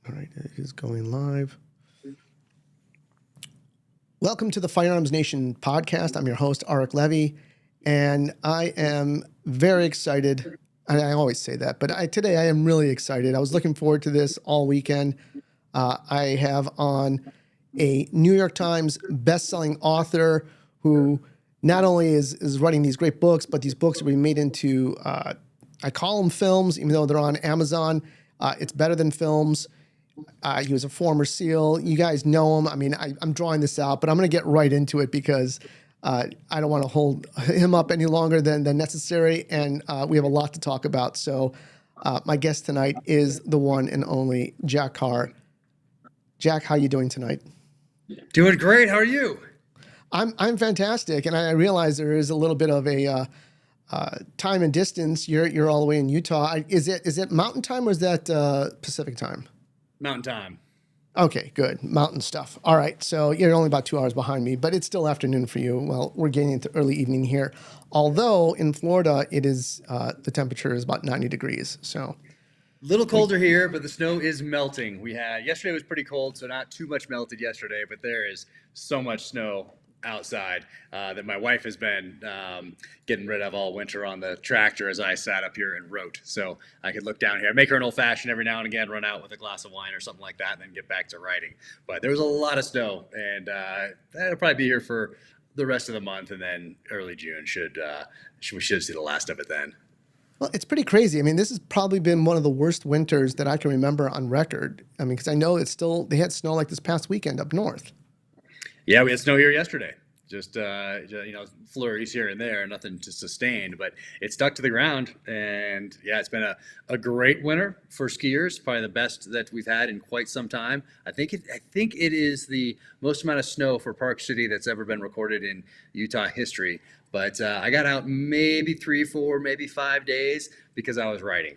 All right, it is going live. Welcome to the Firearms Nation podcast. I'm your host, Arik Levy, and I am very excited. And I always say that, but today I am really excited. I was looking forward to this all weekend. I have on a New York Times best-selling author who not only is writing these great books, but these books are being made into, I call them films, even though they're on Amazon. It's better than films. He was a former SEAL. You guys know him. I mean, I'm drawing this out, but I'm going to get right into it because I don't want to hold him up any longer than necessary, and we have a lot to talk about. So my guest tonight is the one and only Jack Carr. Jack, how you doing tonight? Doing great. How are you? I'm fantastic, and I realize there is a little bit of a time and distance. You're all the way in Utah. Is it Mountain Time or is that Pacific Time? Mountain Time. Okay, good. Mountain stuff. All right. So you're only about 2 hours behind me, but it's still afternoon for you. Well, we're getting into early evening here. Although in Florida, it is the temperature is about 90 degrees. So A little colder here, but the snow is melting. Yesterday was pretty cold, so not too much melted yesterday, but there is so much snow outside that my wife has been getting rid of all winter on the tractor as I sat up here and wrote. So I could look down here, make her an old fashioned every now and again, run out with a glass of wine or something like that, and then get back to writing. But there was a lot of snow, and that'll probably be here for the rest of the month, and then early June we should see the last of it then. well, it's pretty crazy. I mean, this has probably been one of the worst winters that I can remember on record. I mean, because I know they had snow like this past weekend up north. Yeah, we had snow here yesterday. Just flurries here and there, nothing to sustain, but it stuck to the ground. And yeah, it's been a great winter for skiers, probably the best that we've had in quite some time. I think it is the most amount of snow for Park City that's ever been recorded in Utah history. But I got out maybe 3, 4, maybe 5 days because I was writing.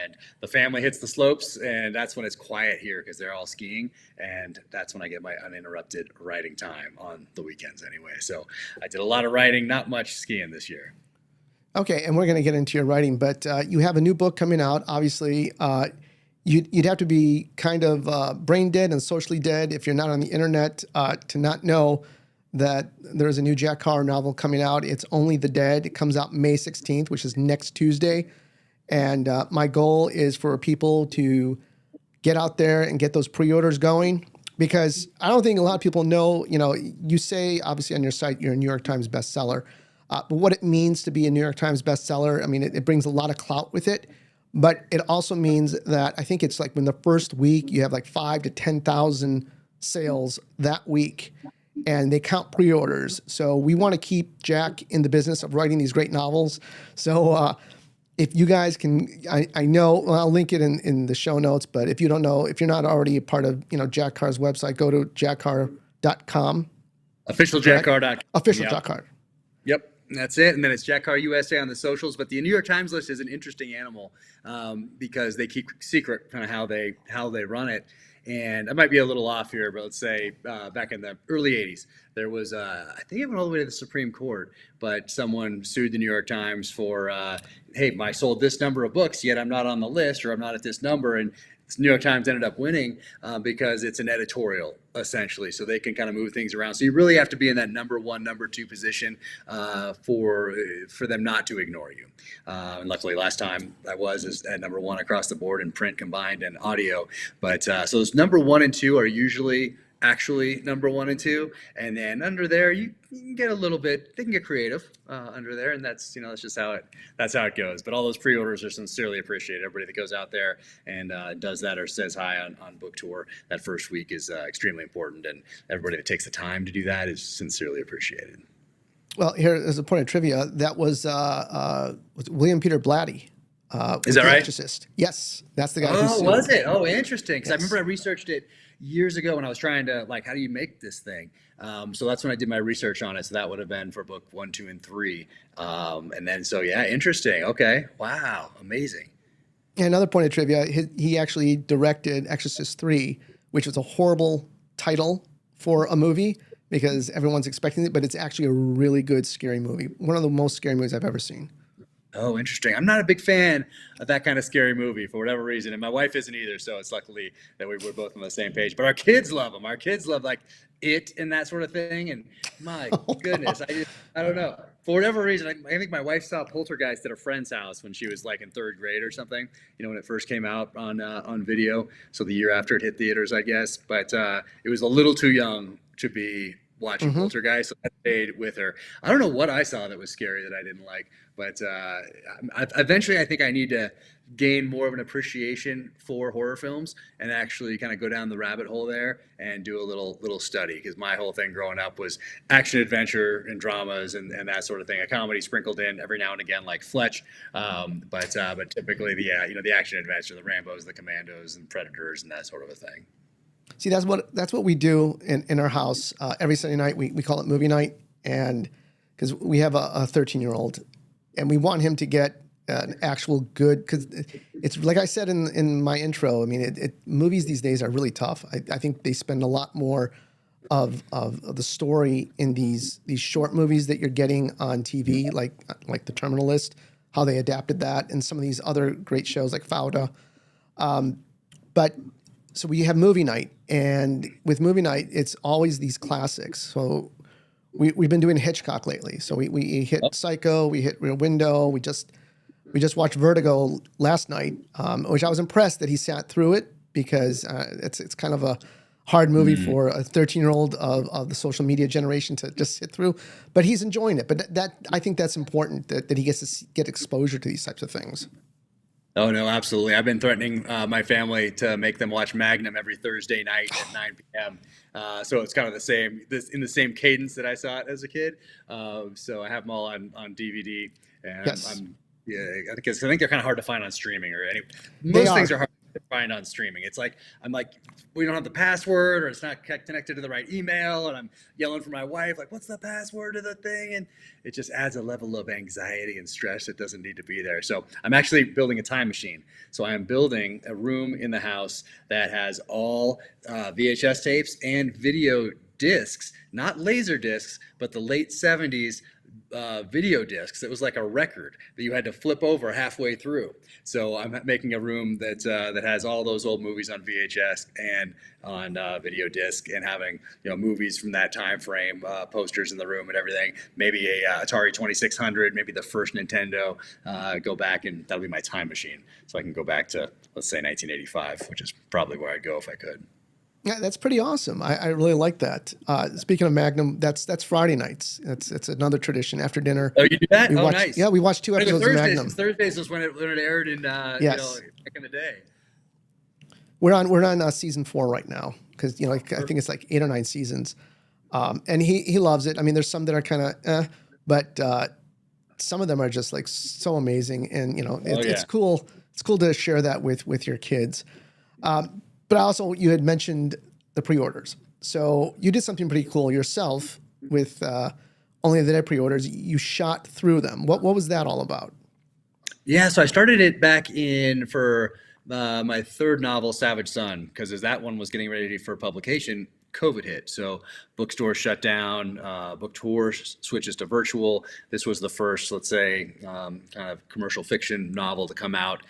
And the family hits the slopes, and that's when it's quiet here because they're all skiing. And that's when I get my uninterrupted writing time on the weekends anyway. So I did a lot of writing, not much skiing this year. Okay, and we're going to get into your writing, but you have a new book coming out. Obviously, you'd have to be kind of brain dead and socially dead if you're not on the internet to not know that there's a new Jack Carr novel coming out. It's Only the Dead. It comes out May 16th, which is next Tuesday. And my goal is for people to get out there and get those pre-orders going, because I don't think a lot of people know, you say obviously on your site you're a New York Times bestseller, but what it means to be a New York Times bestseller, I mean, it brings a lot of clout with it, but it also means that I think it's like when the first week you have like 5,000 to 10,000 sales that week, and they count pre-orders. So we want to keep Jack in the business of writing these great novels. So if you guys can, I know, well, I'll link it in the show notes, but if you don't know, if you're not already a part of, Jack Carr's website, go to jackcarr.com. OfficialJackCarr.com. Official Yep. Jack Carr. Yep, that's it. And then it's Jack Carr USA on the socials. But the New York Times list is an interesting animal because they keep secret kind of how they run it. And I might be a little off here, but let's say back in the early 80s, there was, I think it went all the way to the Supreme Court, but someone sued the New York Times for, hey, I sold this number of books, yet I'm not on the list, or I'm not at this number. And the New York Times ended up winning because it's an editorial, essentially, so they can kind of move things around. So you really have to be in that number 1, number 2 position for them not to ignore you. And luckily, last time I was at number 1 across the board in print combined and audio. But so those number 1 and 2 are usually actually number 1 and 2, and then under there you can get a little bit. They can get creative under there, and that's just how it goes. But all those pre-orders are sincerely appreciated. Everybody that goes out there and does that or says hi on book tour that first week is extremely important, and everybody that takes the time to do that is sincerely appreciated. Well, here is a point of trivia. That was William Peter Blatty. Is that right? Exorcist. Yes, that's the guy. Oh, was it? Oh, interesting. Because I remember I researched it years ago when I was trying to how do you make this thing? So that's when I did my research on it. So that would have been for book 1, 2, and 3. And then interesting. Okay, wow, amazing. And another point of trivia: he actually directed Exorcist 3, which was a horrible title for a movie because everyone's expecting it, but it's actually a really good scary movie. One of the most scary movies I've ever seen. Oh, interesting. I'm not a big fan of that kind of scary movie for whatever reason, and my wife isn't either. So it's luckily that we're both on the same page. But our kids love them. Our kids love like It and that sort of thing. And my Oh goodness, God. I don't know. For whatever reason, I think my wife saw Poltergeist at a friend's house when she was like in third grade or something. You know, when it first came out on video. So the year after it hit theaters, I guess. But it was a little too young to be watching Hmm. Poltergeist, so I stayed with her. I don't know what I saw that was scary that I didn't like, but eventually I think I need to gain more of an appreciation for horror films and actually kind of go down the rabbit hole there and do a little study, because my whole thing growing up was action adventure and dramas and that sort of thing. A comedy sprinkled in every now and again, like Fletch, but typically the action adventure, the Rambos, the Commandos, and Predators, and that sort of a thing. See, that's what we do in our house every Sunday night. We call it movie night, and because we have a 13-year-old, and we want him to get an actual good, because it's like I said in my intro. I mean, movies these days are really tough. I think they spend a lot more of the story in these short movies that you're getting on TV, like The Terminal List, how they adapted that, and some of these other great shows like Fauda. But so we have movie night, and with movie night, it's always these classics. So we've been doing Hitchcock lately. So we hit Psycho, we hit Rear Window. We just watched Vertigo last night, which I was impressed that he sat through it, because it's kind of a hard movie for a 13-year-old of the social media generation to just sit through. But he's enjoying it. But I think that's important that he gets to get exposure to these types of things. Oh no, absolutely. I've been threatening my family to make them watch Magnum every Thursday night at 9 p.m. So it's kind of in the same cadence that I saw it as a kid. So I have them all on DVD, and Yes, yeah, I think they're kind of hard to find on streaming, or they most things are. are hard to find on streaming. It's like I'm like, we don't have the password, or it's not connected to the right email, and I'm yelling for my wife like, what's the password to the thing? And it just adds a level of anxiety and stress that doesn't need to be there. So I'm actually building a time machine. So I am building a room in the house that has all VHS tapes and video discs, not laser discs, but the late 70s video discs. It was like a record that you had to flip over halfway through. So I'm making a room that has all those old movies on VHS and on video disc, and having movies from that time frame, posters in the room and everything. Maybe a Atari 2600, maybe the first Nintendo. Go back, and that'll be my time machine, so I can go back to, let's say, 1985, which is probably where I'd go if I could. Yeah, that's pretty awesome. I really like that. Speaking of Magnum, that's Friday nights. It's another tradition. After dinner, Oh, you do that? we Oh, watch. nice. Yeah, we watch two I go episodes of Thursdays, Magnum. because Thursdays was when it aired in Yes, back in the day. we're on season 4 right now, because I think it's like 8 or 9 seasons, and he loves it. I mean, there's some that are kind of, but some of them are just like so amazing, and Oh it's yeah. cool. It's cool to share that with your kids. But also, you had mentioned the pre-orders. So you did something pretty cool yourself with Only the Dead pre-orders. You shot through them. What was that all about? Yeah, so I started it back in for my third novel, Savage Son, because as that one was getting ready for publication, COVID hit. So bookstores shut down, book tours switches to virtual. This was the first, let's say, kind of commercial fiction novel to come out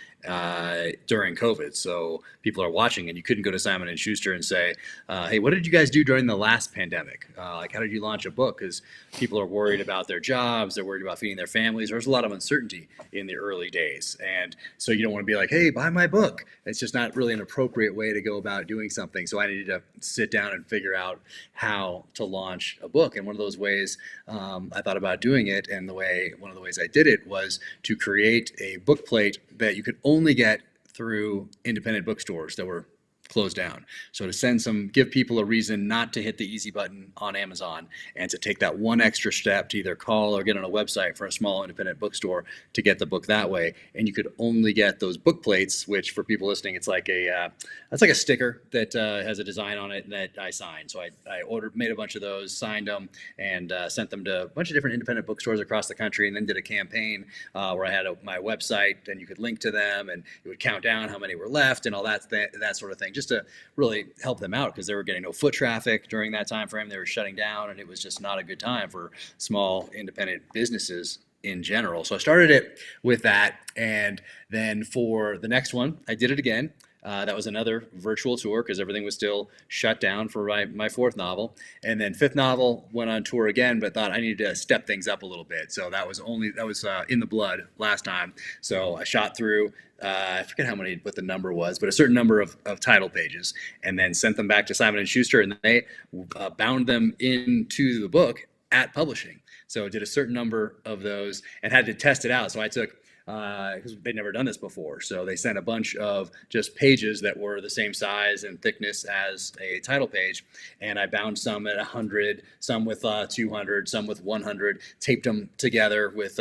during COVID. So people are watching, and you couldn't go to Simon and Schuster and say, "Hey, what did you guys do during the last pandemic? Like, how did you launch a book?" Because people are worried about their jobs, they're worried about feeding their families. There's a lot of uncertainty in the early days, and so you don't want to be like, "Hey, buy my book." It's just not really an appropriate way to go about doing something. So I needed to sit down and figure out how to launch a book. And one of those ways I thought about doing it, and one of the ways I did it was to create a book plate that you could only get through independent bookstores that were closed down. So to give people a reason not to hit the easy button on Amazon, and to take that one extra step to either call or get on a website for a small independent bookstore to get the book that way. And you could only get those book plates, which for people listening, it's like a sticker that has a design on it that I signed. So I made a bunch of those, signed them, and sent them to a bunch of different independent bookstores across the country, and then did a campaign where I had my website, and you could link to them, and it would count down how many were left and all that sort of thing, just to really help them out, because they were getting no foot traffic during that time frame. They were shutting down, and it was just not a good time for small independent businesses in general. So I started it with that. And then for the next one, I did it again. That was another virtual tour because everything was still shut down for my fourth novel. And then fifth novel went on tour again, but thought I needed to step things up a little bit. So that was In the Blood last time. So I shot through, I forget what the number was, but a certain number of title pages, and then sent them back to Simon and Schuster, and they bound them into the book at publishing. So I did a certain number of those and had to test it out. So I took, because they'd never done this before. So they sent a bunch of just pages that were the same size and thickness as a title page. And I bound some at 100, some with 200, some with 100, taped them together with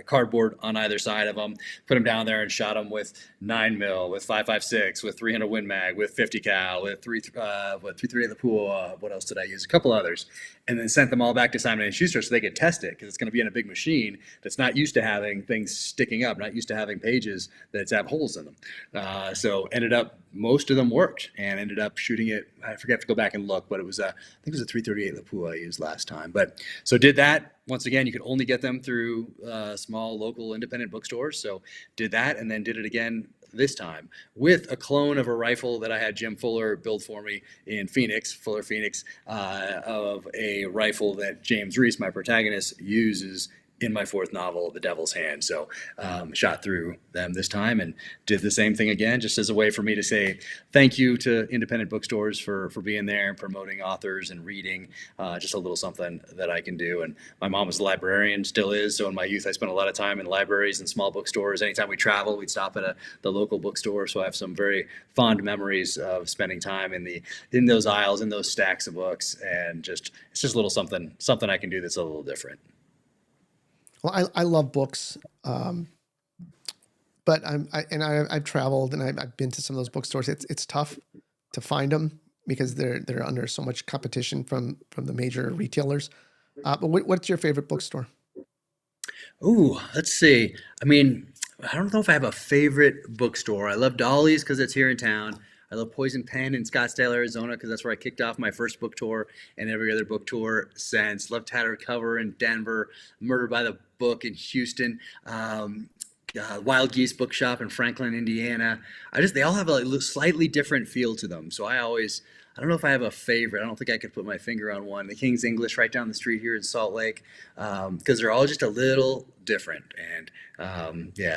cardboard on either side of them, put them down there and shot them with 9mm, with 5.56, with 300 Win Mag, with 50 cal, with 338 the pool. What else did I use? A couple others. And then sent them all back to Simon and Schuster so they could test it, because it's going to be in a big machine that's not used to having things sticking up, not used to having pages that have holes in them. So ended up, most of them worked, and ended up shooting it. I forget to go back and look, but it was I think it was a 338 Lapua I used last time. But so did that. Once again, you could only get them through small local independent bookstores. So did that, and then did it again this time with a clone of a rifle that I had Jim Fuller build for me in Phoenix, of a rifle that James Reese, my protagonist, uses in my fourth novel, The Devil's Hand. So shot through them this time and did the same thing again, just as a way for me to say thank you to independent bookstores for being there and promoting authors and reading, just a little something that I can do. And my mom was a librarian, still is. So in my youth, I spent a lot of time in libraries and small bookstores. Anytime we travel, we'd stop at the local bookstore. So I have some very fond memories of spending time in those aisles, in those stacks of books. And it's just a little something I can do that's a little different. Well, I love books, but I've traveled and I've been to some of those bookstores. It's tough to find them because they're under so much competition from the major retailers. But what's your favorite bookstore? Ooh, let's see. I mean, I don't know if I have a favorite bookstore. I love Dolly's because it's here in town. I love Poison Pen in Scottsdale, Arizona, because that's where I kicked off my first book tour and every other book tour since. Love Tattered Cover in Denver, Murder by the Book in Houston, Wild Geese Bookshop in Franklin, Indiana. They all have a slightly different feel to them. So I don't know if I have a favorite. I don't think I could put my finger on one. The King's English right down the street here in Salt Lake, because they're all just a little different. And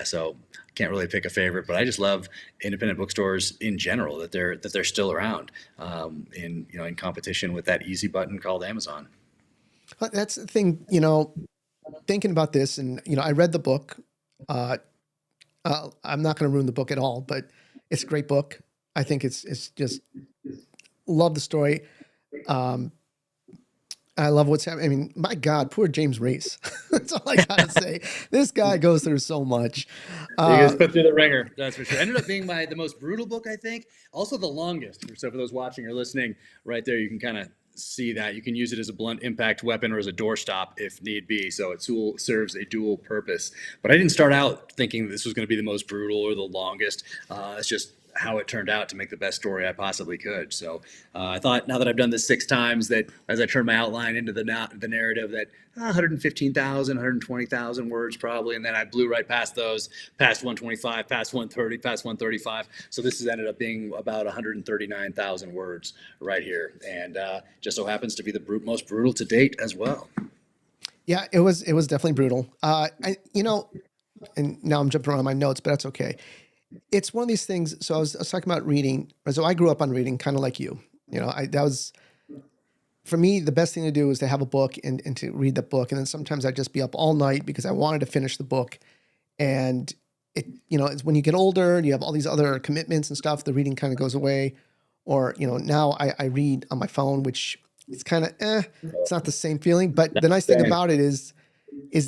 so can't really pick a favorite, but I just love independent bookstores in general, that they're still around, in competition with that easy button called Amazon. But that's the thing, thinking about this, and I read the book. I'm not going to ruin the book at all, but it's a great book. I think it's just love the story. I love what's happening. I mean, my God, poor James Reese. That's all I gotta say. This guy goes through so much. He gets put through the ringer, that's for sure. Ended up being the most brutal book, I think. Also the longest. So for those watching or listening, right there, you can kind of see that. You can use it as a blunt impact weapon or as a doorstop if need be. So it serves a dual purpose. But I didn't start out thinking this was going to be the most brutal or the longest. It's just how it turned out to make the best story I possibly could. So I thought, now that I've done this 6 times, that as I turn my outline into the narrative, that 115,000, 120,000 words probably, and then I blew right past those, past 125, past 130, past 135. So this has ended up being about 139,000 words right here, and just so happens to be the most brutal to date as well. Yeah, it was definitely brutal. And now I'm jumping around my notes, but that's okay. It's one of these things. So I was talking about reading. So I grew up on reading, kind of like you. That was, for me, the best thing to do is to have a book and to read the book. And then sometimes I'd just be up all night because I wanted to finish the book. And it's when you get older and you have all these other commitments and stuff, the reading kind of goes away. Or, now I read on my phone, which it's kind of, it's not the same feeling. But the nice thing about it is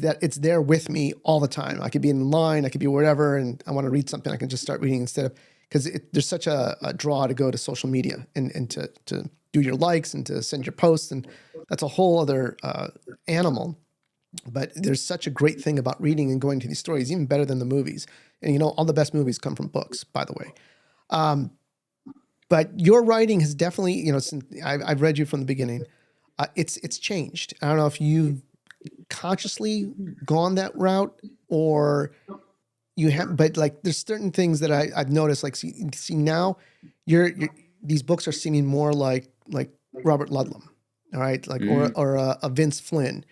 that it's there with me all the time. I could be in line, I could be wherever, and I want to read something, I can just start reading instead of, because there's such a draw to go to social media and to do your likes and to send your posts, and that's a whole other animal. But there's such a great thing about reading and going to these stories, even better than the movies. And all the best movies come from books, by the way. But your writing has definitely, since I've read you from the beginning, it's changed. I don't know if you've consciously gone that route, or you have? But like, there's certain things that I've noticed. Like, see now, you're these books are seeming more like Robert Ludlum, all right, like or a Vince Flynn.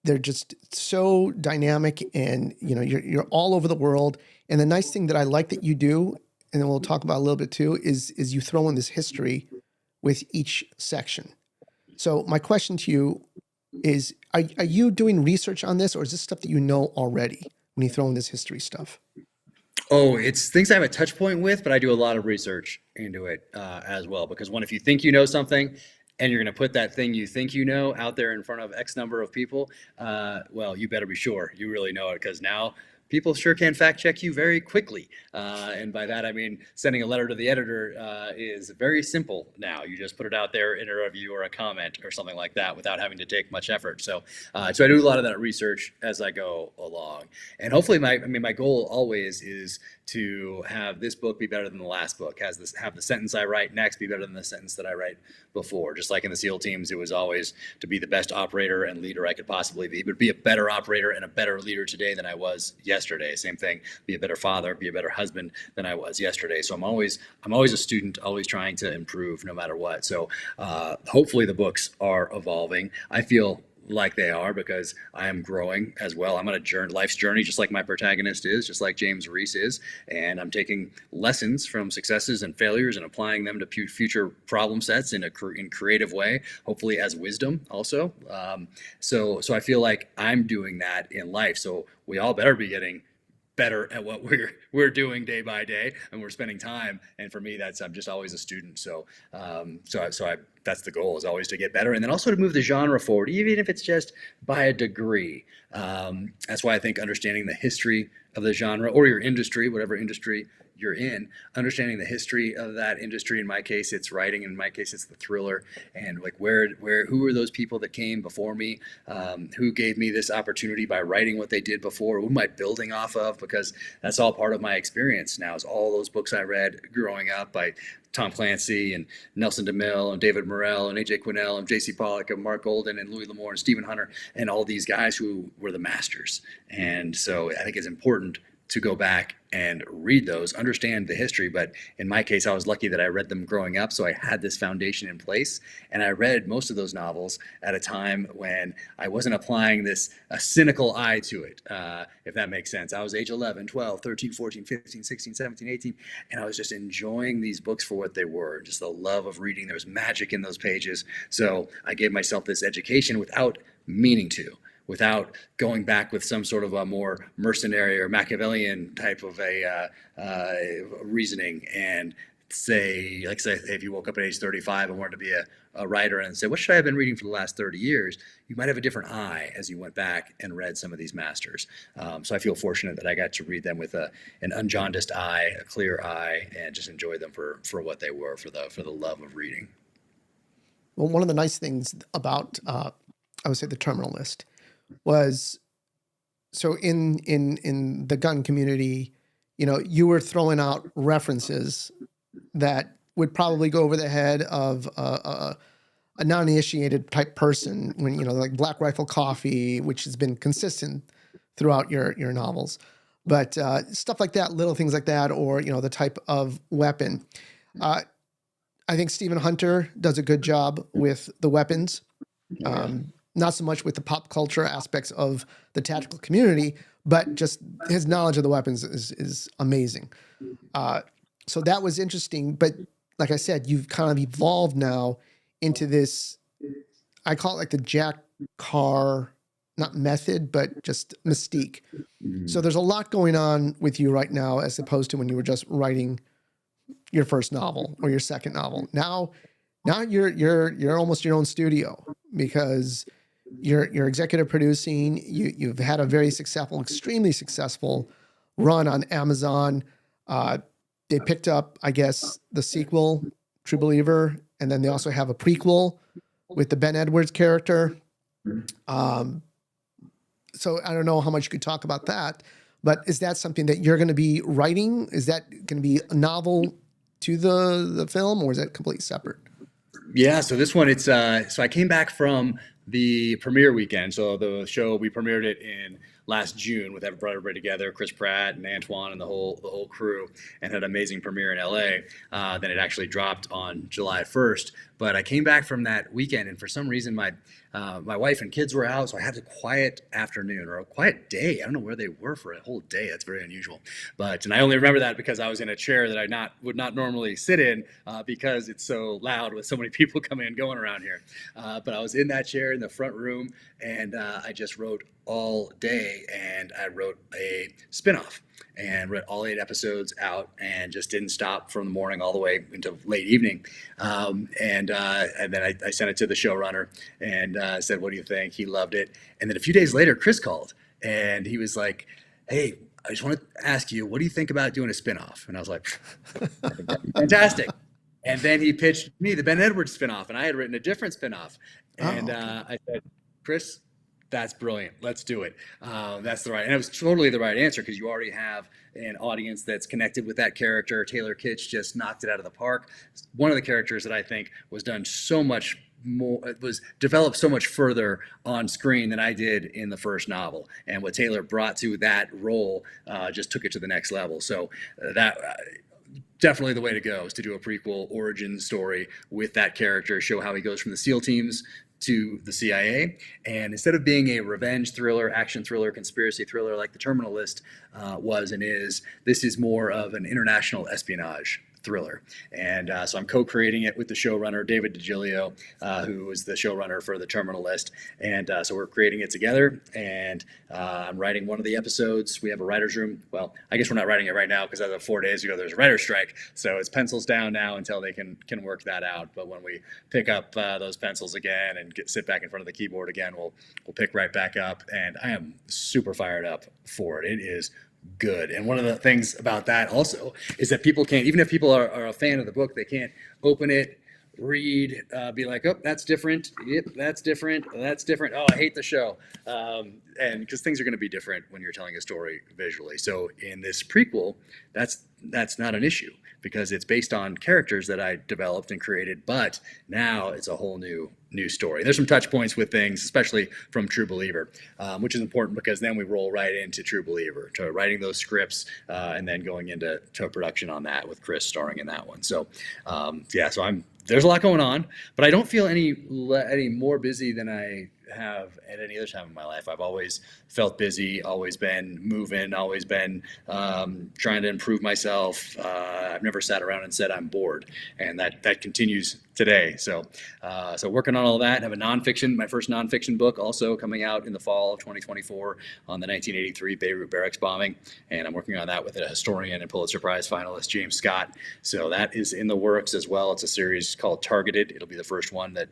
They're just so dynamic, and you're all over the world. And the nice thing that I like that you do, and then we'll talk about a little bit too, is you throw in this history with each section. So my question to you is, are you doing research on this, or is this stuff that you know already when you throw in this history stuff? Oh, it's things I have a touch point with, but I do a lot of research into it as well. Because one, if you think you know something and you're going to put that thing you think you know out there in front of X number of people, well, you better be sure you really know it, because now people sure can fact check you very quickly. And by that, I mean sending a letter to the editor is very simple now. You just put it out there in a review or a comment or something like that without having to take much effort. So I do a lot of that research as I go along. And hopefully my goal always is to have this book be better than the last book, have the sentence I write next be better than the sentence that I write before. Just like in the SEAL teams, it was always to be the best operator and leader I could possibly be, but be a better operator and a better leader today than I was yesterday. Same thing, be a better father, be a better husband than I was yesterday. So I'm always a student, always trying to improve no matter what. So hopefully the books are evolving. I feel like they are, because I am growing as well. I'm on a life's journey, just like my protagonist is, just like James Reese is, and I'm taking lessons from successes and failures and applying them to future problem sets in creative way, hopefully as wisdom also. So I feel like I'm doing that in life. So we all better be getting better at what we're doing day by day, and we're spending time. And for me, I'm just always a student. So that's the goal, is always to get better, and then also to move the genre forward, even if it's just by a degree. That's why I think understanding the history of the genre, or your industry, whatever industry you're in, understanding the history of that industry. In my case, it's writing. In my case, it's the thriller. And like who were those people that came before me? Who gave me this opportunity by writing what they did before? Who am I building off of? Because that's all part of my experience now, is all those books I read growing up by Tom Clancy and Nelson DeMille and David Morrell and AJ Quinnell and J.C. Pollock and Mark Golden and Louis L'Amour and Stephen Hunter and all these guys who were the masters. And so I think it's important to go back and read those, understand the history. But in my case, I was lucky that I read them growing up, so I had this foundation in place. And I read most of those novels at a time when I wasn't applying a cynical eye to it, if that makes sense. I was age 11, 12, 13, 14, 15, 16, 17, 18, and I was just enjoying these books for what they were, just the love of reading. There was magic in those pages. So I gave myself this education without meaning to, without going back with some sort of a more mercenary or Machiavellian type of a reasoning, and say, if you woke up at age 35 and wanted to be a writer and say, what should I have been reading for the last 30 years? You might have a different eye as you went back and read some of these masters. So I feel fortunate that I got to read them with an unjaundiced eye, a clear eye, and just enjoy them for what they were, for the love of reading. Well, one of the nice things about, I would say, the Terminal List was, so in the gun community, you were throwing out references that would probably go over the head of a non-initiated type person, when, like Black Rifle Coffee, which has been consistent throughout your novels. But stuff like that, little things like that, or, the type of weapon. I think Stephen Hunter does a good job with the weapons. Not so much with the pop culture aspects of the tactical community, but just his knowledge of the weapons is amazing. So that was interesting. But like I said, you've kind of evolved now into this, I call it like the Jack Carr, not method, but just mystique. Mm-hmm. So there's a lot going on with you right now, as opposed to when you were just writing your first novel or your second novel. Now you're almost your own studio, because you're executive producing. You've had a very successful, extremely successful run on Amazon. They picked up, I guess, the sequel, True Believer, and then they also have a prequel with the Ben Edwards character. So I don't know how much you could talk about that, but is that something that you're going to be writing? Is that going to be a novel to the film, or is that completely separate? Yeah, so this one, it's so I came back from the premiere weekend. So the show, we premiered it in last June with everybody together, Chris Pratt and Antoine and the whole crew, and had an amazing premiere in LA. Then it actually dropped on July 1st. But I came back from that weekend, and for some reason my wife and kids were out, so I had a quiet afternoon or a quiet day. I don't know where they were for a whole day. That's very unusual. And I only remember that because I was in a chair that I would not normally sit in because it's so loud with so many people coming and going around here. But I was in that chair in the front room, and I just wrote all day, and I wrote a spinoff and read all 8 episodes out, and just didn't stop from the morning all the way into late evening. And then I sent it to the showrunner and said, "What do you think?" He loved it. And then a few days later, Chris called, and he was like, "Hey, I just want to ask you, what do you think about doing a spinoff?" And I was like, "I think that'd be fantastic." And then he pitched me the Ben Edwards spinoff, and I had written a different spinoff. And I said, "Chris, that's brilliant. Let's do it." That's the right, and it was totally the right answer because you already have an audience that's connected with that character. Taylor Kitsch just knocked it out of the park. One of the characters that I think was done so much more, was developed so much further on screen than I did in the first novel. And what Taylor brought to that role just took it to the next level. So that. Definitely the way to go is to do a prequel origin story with that character, show how he goes from the SEAL teams to the CIA. And instead of being a revenge thriller, action thriller, conspiracy thriller like The Terminal List was and is, this is more of an international espionage thriller. And so I'm co-creating it with the showrunner, David DiGilio, who was the showrunner for The Terminal List. And so we're creating it together, and I'm writing one of the episodes. We have a writer's room. Well, I guess we're not writing it right now because as of 4 days ago, there's a writer's strike. So it's pencils down now until they can work that out. But when we pick up those pencils again and sit back in front of the keyboard again, we'll pick right back up. And I am super fired up for it. It is good. And one of the things about that also is that people can't, even if people are a fan of the book, they can't open it, read, be like, "Oh, that's different. Yep, that's different. That's different. Oh, I hate the show." And because things are going to be different when you're telling a story visually. So in this prequel, that's not an issue because it's based on characters that I developed and created, but now it's a whole new story. There's some touch points with things, especially from True Believer, which is important because then we roll right into True Believer, to writing those scripts and then going into production on that with Chris starring in that one. So so there's a lot going on, but I don't feel any more busy than I have at any other time in my life. I've always felt busy, always been moving, always been trying to improve myself. I've never sat around and said I'm bored, and that continues today. So working on all that. I have my first nonfiction book also coming out in the fall of 2024 on the 1983 Beirut barracks bombing, and I'm working on that with a historian and Pulitzer Prize finalist James Scott. So that is in the works as well. It's a series called Targeted. It'll be the first one that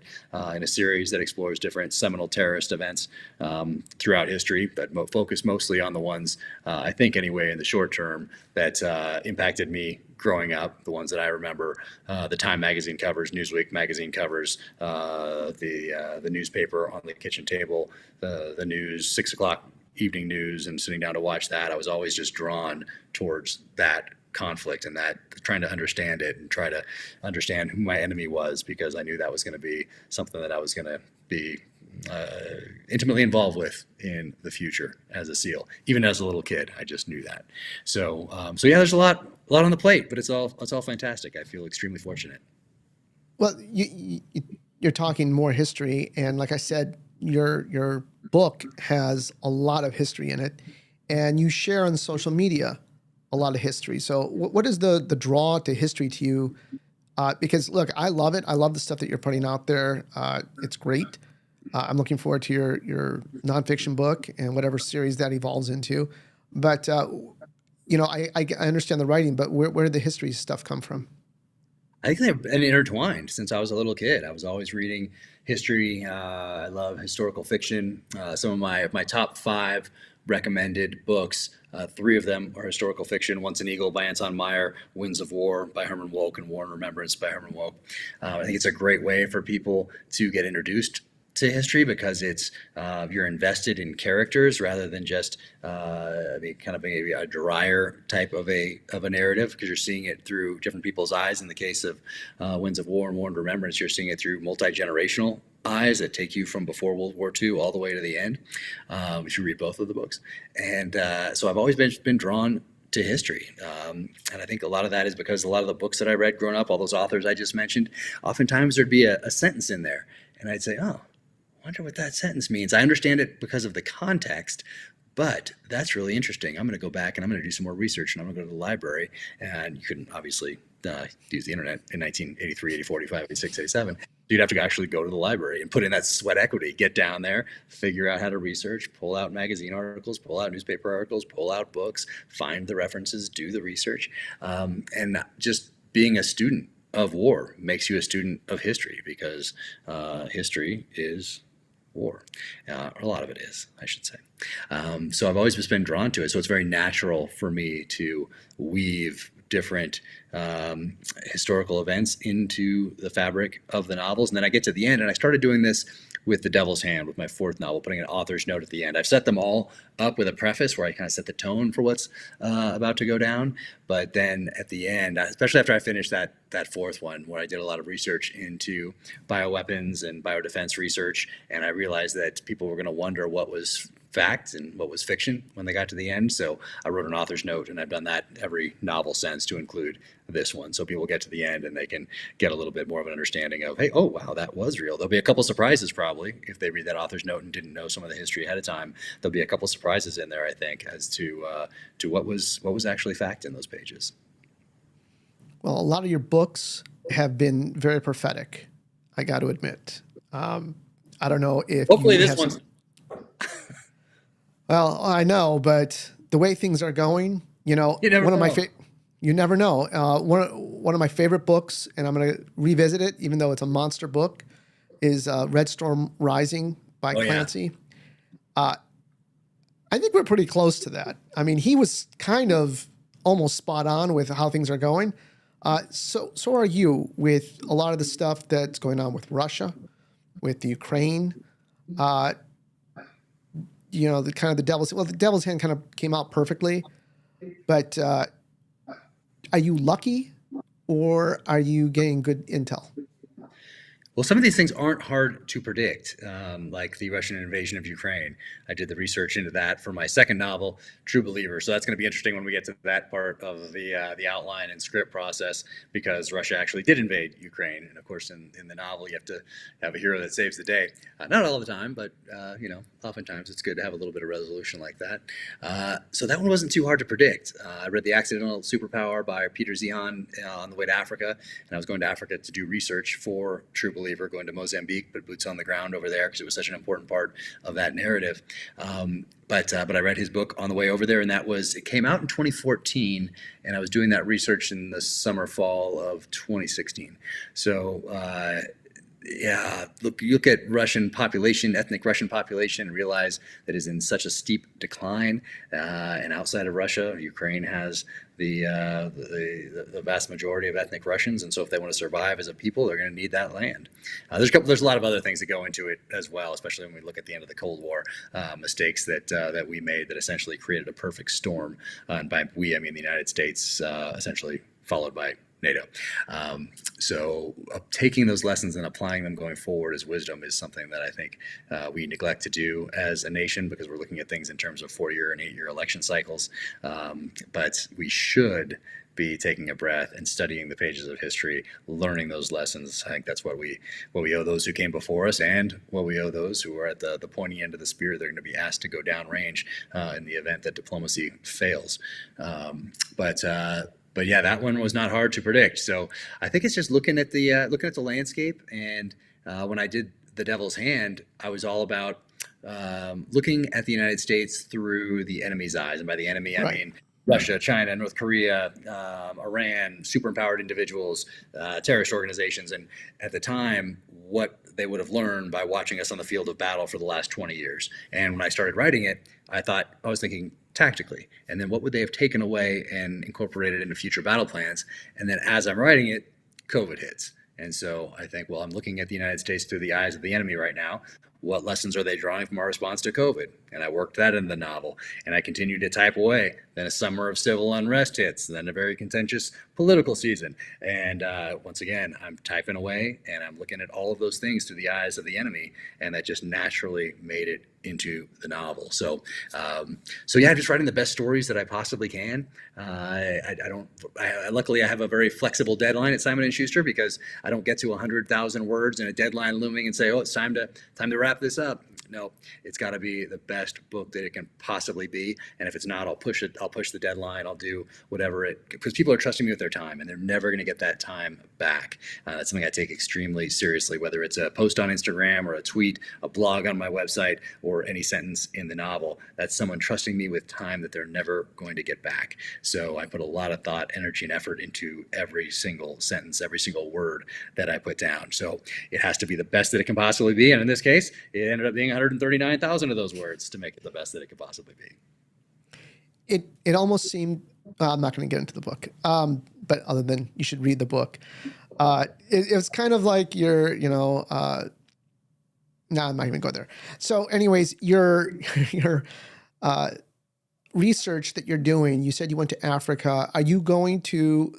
in a series that explores different seminal terrorist events throughout history, but focus mostly on the ones, I think anyway, in the short term that impacted me growing up, the ones that I remember, the Time magazine covers, Newsweek magazine covers, the newspaper on the kitchen table, the news, 6 o'clock evening news, and sitting down to watch that. I was always just drawn towards that conflict and that trying to understand it and try to understand who my enemy was, because I knew that was going to be something that I was going to be intimately involved with in the future as a SEAL. Even as a little kid, I just knew that. So yeah, there's a lot on the plate, but it's all fantastic. I feel extremely fortunate. Well, you're talking more history, and like I said, your book has a lot of history in it, and you share on social media a lot of history. So what is the draw to history to you? Because look, I love it. I love the stuff that you're putting out there. It's great. I'm looking forward to your nonfiction book and whatever series that evolves into. But I understand the writing, but where did the history stuff come from? I think they've been intertwined since I was a little kid. I was always reading history. I love historical fiction. Some of my top 5 recommended books, 3 of them are historical fiction. Once an Eagle by Anton Meyer, Winds of War by Herman Wouk, and War and Remembrance by Herman Wouk. I think it's a great way for people to get introduced to history because it's you're invested in characters rather than just kind of maybe a drier type of a narrative, because you're seeing it through different people's eyes. In the case of Winds of War and War and Remembrance, you're seeing it through multi-generational eyes that take you from before World War II all the way to the end. You should read both of the books. And so I've always been drawn to history. And I think a lot of that is because a lot of the books that I read growing up, all those authors I just mentioned, oftentimes there'd be a sentence in there. And I'd say, oh, I wonder what that sentence means. I understand it because of the context, but that's really interesting. I'm going to go back and I'm going to do some more research, and I'm going to go to the library. And you couldn't obviously use the internet in 1983, 84, 85, 86, 87. You'd have to actually go to the library and put in that sweat equity, get down there, figure out how to research, pull out magazine articles, pull out newspaper articles, pull out books, find the references, do the research. And just being a student of war makes you a student of history, because history is war. Or a lot of it is, I should say. So I've always just been drawn to it. So it's very natural for me to weave different historical events into the fabric of the novels. And then I get to the end, and I started doing this with The Devil's Hand, with my fourth novel, putting an author's note at the end. I've set them all up with a preface where I kind of set the tone for what's about to go down. But then at the end, especially after I finished that fourth one, where I did a lot of research into bioweapons and biodefense research, and I realized that people were going to wonder what was fact and what was fiction when they got to the end. So I wrote an author's note, and I've done that every novel since, to include this one. So people get to the end and they can get a little bit more of an understanding of, hey, oh, wow, that was real. There'll be a couple surprises probably if they read that author's note and didn't know some of the history ahead of time. There'll be a couple surprises in there, I think, as to what was actually fact in those pages. Well, a lot of your books have been very prophetic, I got to admit. I don't know if hopefully this one's well, I know, but the way things are going, you never one of know. my you never know. One of my favorite books, and I'm going to revisit it, even though it's a monster book, is Red Storm Rising by Clancy. Yeah. I think we're pretty close to that. I mean, he was kind of almost spot on with how things are going. So are you with a lot of the stuff that's going on with Russia, with the Ukraine. The Devil's Hand kind of came out perfectly, but are you lucky, or are you getting good intel? Well, some of these things aren't hard to predict, like the Russian invasion of Ukraine. I did the research into that for my second novel, True Believer. So that's going to be interesting when we get to that part of the outline and script process, because Russia actually did invade Ukraine. And of course, in the novel, you have to have a hero that saves the day. Not all the time, but oftentimes it's good to have a little bit of resolution like that. So that one wasn't too hard to predict. I read The Accidental Superpower by Peter Zihan on the way to Africa, and I was going to Africa to do research for True Believer. Going to Mozambique, but boots on the ground over there because it was such an important part of that narrative. But I read his book on the way over there, and it came out in 2014, and I was doing that research in the summer, fall of 2016. So look at Russian population, ethnic Russian population, and realize that is in such a steep decline. And outside of Russia, Ukraine has the vast majority of ethnic Russians, and so if they want to survive as a people, they're going to need that land. There's a lot of other things that go into it as well, especially when we look at the end of the Cold War, mistakes that we made that essentially created a perfect storm. And by we, I mean the United States, essentially followed by NATO. So taking those lessons and applying them going forward as wisdom is something that I think we neglect to do as a nation, because we're looking at things in terms of 4-year and 8-year election cycles. But we should be taking a breath and studying the pages of history, learning those lessons. I think that's what we owe those who came before us, and what we owe those who are at the pointy end of the spear. They're going to be asked to go downrange in the event that diplomacy fails. But yeah, that one was not hard to predict. So I think it's just looking at the landscape. And when I did The Devil's Hand, I was all about looking at the United States through the enemy's eyes. And by the enemy, I mean Russia, China, North Korea, Iran, superempowered individuals, terrorist organizations. And at the time, what they would have learned by watching us on the field of battle for the last 20 years. And when I started writing it, I was thinking tactically, and then what would they have taken away and incorporated into future battle plans? And then as I'm writing it, COVID hits. And so I think, well, I'm looking at the United States through the eyes of the enemy right now. what lessons are they drawing from our response to COVID? And I worked that in the novel, and I continued to type away. Then a summer of civil unrest hits, then a very contentious political season. And once again, I'm typing away and I'm looking at all of those things through the eyes of the enemy, and that just naturally made it into the novel. So yeah, I'm just writing the best stories that I possibly can. Luckily I have a very flexible deadline at Simon & Schuster, because I don't get to 100,000 words and a deadline looming and say, oh, it's time to wrap this up. No, it's got to be the best book that it can possibly be. And if it's not, I'll push it. I'll push the deadline. I'll do whatever because people are trusting me with their time, and they're never going to get that time back. That's something I take extremely seriously, whether it's a post on Instagram or a tweet, a blog on my website, or any sentence in the novel. That's someone trusting me with time that they're never going to get back. So I put a lot of thought, energy, and effort into every single sentence, every single word that I put down. So it has to be the best that it can possibly be. And in this case, it ended up being 139,000 of those words to make it the best that it could possibly be. It almost seemed, I'm not going to get into the book, but other than you should read the book. It was kind of like no, I'm not even go there. So anyways, your research that you're doing, you said you went to Africa. Are you going to